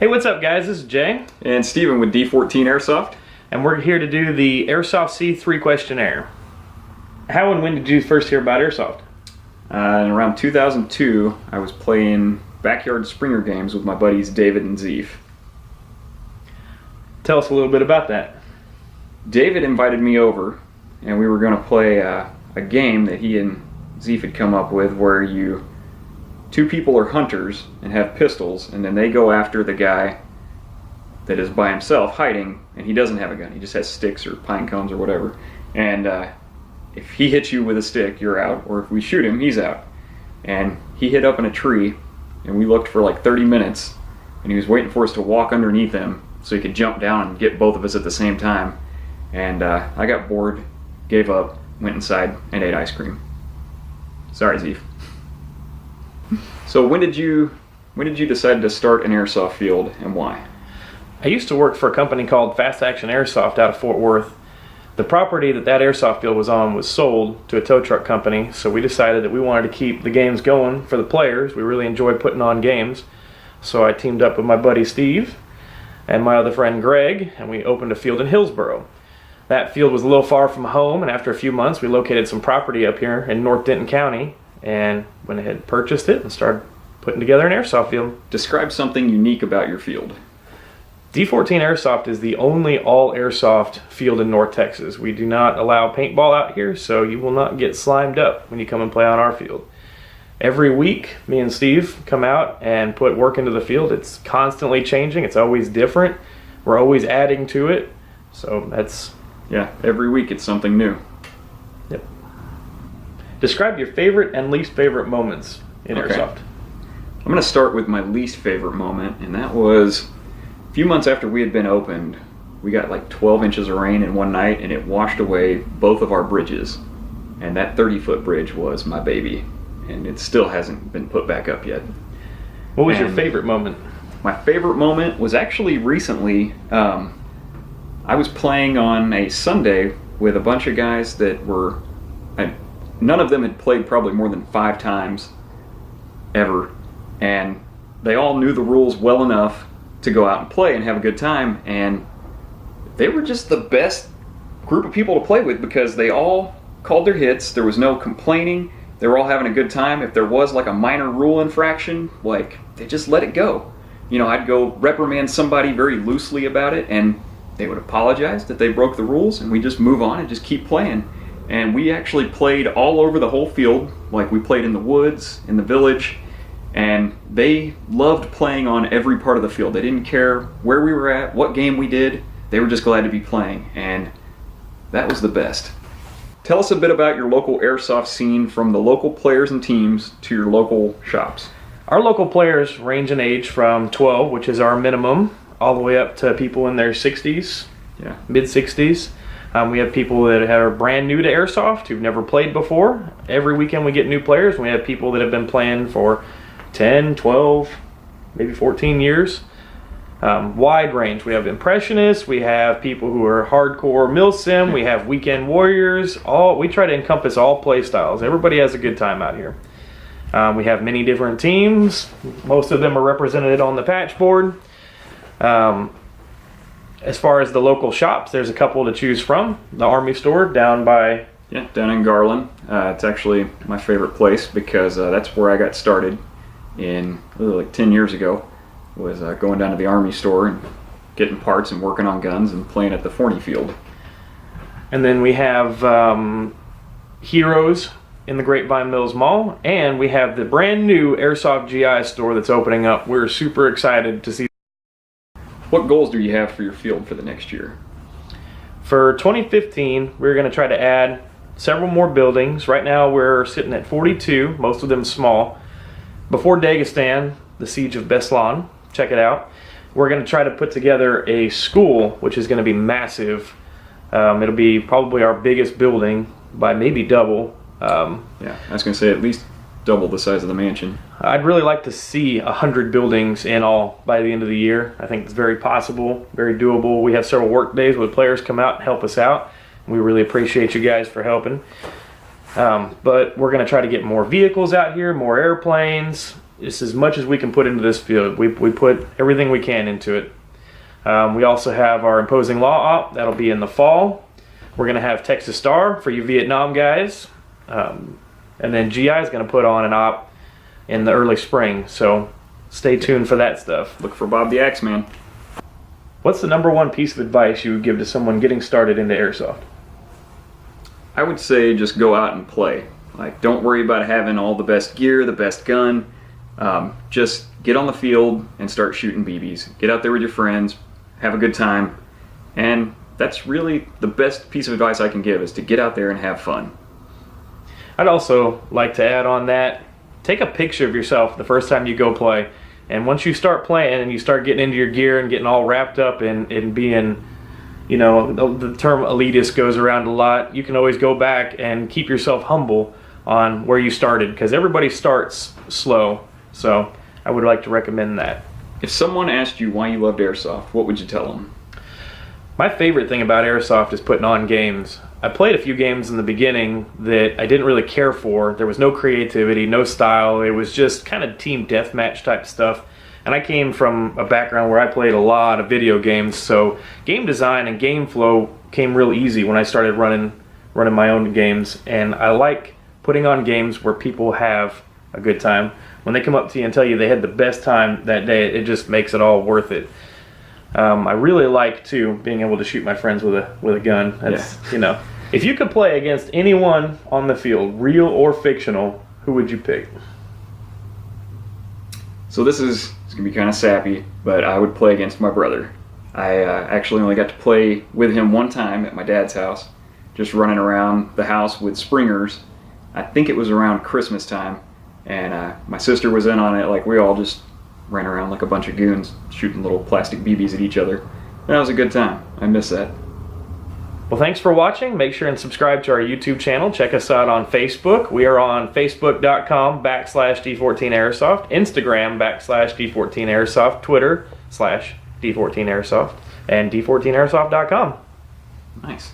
Hey, what's up guys? This is Jay. And Steven with D14 Airsoft. And we're here to do the Airsoft C3 questionnaire. How and when did you first hear about Airsoft? In around 2002, I was playing backyard Springer games with my buddies David and Zeef. Tell us a little bit about that. David invited me over, and we were going to play a game that he and Zeef had come up with where two people are hunters and have pistols, and then they go after the guy that is by himself hiding, and he doesn't have a gun. He just has sticks or pine cones or whatever. And if he hits you with a stick, you're out, or if we shoot him, he's out. And he hid up in a tree, and we looked for like 30 minutes, and he was waiting for us to walk underneath him so he could jump down and get both of us at the same time. And I got bored, gave up, went inside, and ate ice cream. Sorry, Zeef. So when did you decide to start an airsoft field, and why? I used to work for a company called Fast Action Airsoft out of Fort Worth. The property that airsoft field was on was sold to a tow truck company, so we decided that we wanted to keep the games going for the players. We really enjoyed putting on games. So I teamed up with my buddy Steve and my other friend Greg, and we opened a field in Hillsboro. That field was a little far from home, and after a few months we located some property up here in North Denton County and went ahead and purchased it and started putting together an airsoft field. Describe something unique about your field. D14 Airsoft is the only all-airsoft field in North Texas. We do not allow paintball out here, so you will not get slimed up when you come and play on our field. Every week, me and Steve come out and put work into the field. It's constantly changing. It's always different. We're always adding to it. So that's... Yeah, every week it's something new. Yep. Describe your favorite and least favorite moments in Airsoft. I'm going to start with my least favorite moment, and that was a few months after we had been opened. We got like 12 inches of rain in one night, and it washed away both of our bridges. And that 30-foot bridge was my baby, and it still hasn't been put back up yet. What was your favorite moment? My favorite moment was actually recently. I was playing on a Sunday with a bunch of guys that were, none of them had played probably more than 5 times ever, and they all knew the rules well enough to go out and play and have a good time, and they were just the best group of people to play with because they all called their hits. There was no complaining. They were all having a good time. If there was like a minor rule infraction, like, they just let it go. You know, I'd go reprimand somebody very loosely about it, and they would apologize that they broke the rules, and we just move on and just keep playing. And we actually played all over the whole field. Like, we played in the woods, in the village, and they loved playing on every part of the field. They didn't care where we were at, what game we did. They were just glad to be playing, and that was the best. Tell us a bit about your local airsoft scene, from the local players and teams to your local shops. Our local players range in age from 12, which is our minimum, all the way up to people in their 60s, mid-60s. We have people that are brand new to Airsoft, who've never played before. Every weekend we get new players, and we have people that have been playing for 10, 12, maybe 14 years. Wide range. We have impressionists, we have people who are hardcore milsim, we have weekend warriors. We try to encompass all play styles. Everybody has a good time out here. We have many different teams. Most of them are represented on the patch board. As far as the local shops, there's a couple to choose from. The Army store down by... Yeah, down in Garland. It's actually my favorite place because that's where I got started in like 10 years ago. Was going down to the Army store and getting parts and working on guns and playing at the Forney field. And then we have Heroes in the Grapevine Mills Mall, and we have the brand new Airsoft GI store that's opening up. We're super excited to see. What goals do you have for your field for the next year? For 2015, we're going to try to add several more buildings. Right now we're sitting at 42, most of them small. Before Dagestan, the Siege of Beslan, check it out. We're going to try to put together a school, which is going to be massive. It'll be probably our biggest building by maybe double. Yeah, I was going to say at least double the size of the mansion. I'd really like to see 100 buildings in all by the end of the year. I think it's very possible, very doable. We have several work days where players come out and help us out. We really appreciate you guys for helping. But we're going to try to get more vehicles out here, more airplanes, just as much as we can put into this field. We put everything we can into it. We also have our Imposing Law op. That'll be in the fall. We're going to have Texas Star for you Vietnam guys. And then GI is going to put on an op in the early spring. So stay tuned for that stuff. Look for Bob the Axeman. What's the number one piece of advice you would give to someone getting started into airsoft? I would say just go out and play. Like, don't worry about having all the best gear, the best gun. Just get on the field and start shooting BBs. Get out there with your friends, have a good time, and that's really the best piece of advice I can give, is to get out there and have fun. I'd also like to add on that, take a picture of yourself the first time you go play, and once you start playing and you start getting into your gear and getting all wrapped up in being, you know, the term elitist goes around a lot, you can always go back and keep yourself humble on where you started, because everybody starts slow. So I would like to recommend that. If someone asked you why you loved airsoft, what would you tell them? My favorite thing about airsoft is putting on games. I played a few games in the beginning that I didn't really care for. There was no creativity, no style. It was just kind of team deathmatch type stuff. And I came from a background where I played a lot of video games, so game design and game flow came real easy when I started running my own games. And I like putting on games where people have a good time. When they come up to you and tell you they had the best time that day, it just makes it all worth it. I really like too being able to shoot my friends with a gun. That's, you know, if you could play against anyone on the field, real or fictional, who would you pick? So it's gonna be kind of sappy, but I would play against my brother. I actually only got to play with him one time at my dad's house, just running around the house with springers. I think it was around Christmas time. And my sister was in on it. Like, we all just ran around like a bunch of goons, shooting little plastic BBs at each other. And that was a good time. I miss that. Well, thanks for watching. Make sure and subscribe to our YouTube channel. Check us out on Facebook. We are on Facebook.com/D14Airsoft, Instagram /D14Airsoft, Twitter /D14Airsoft, and D14Airsoft.com. Nice.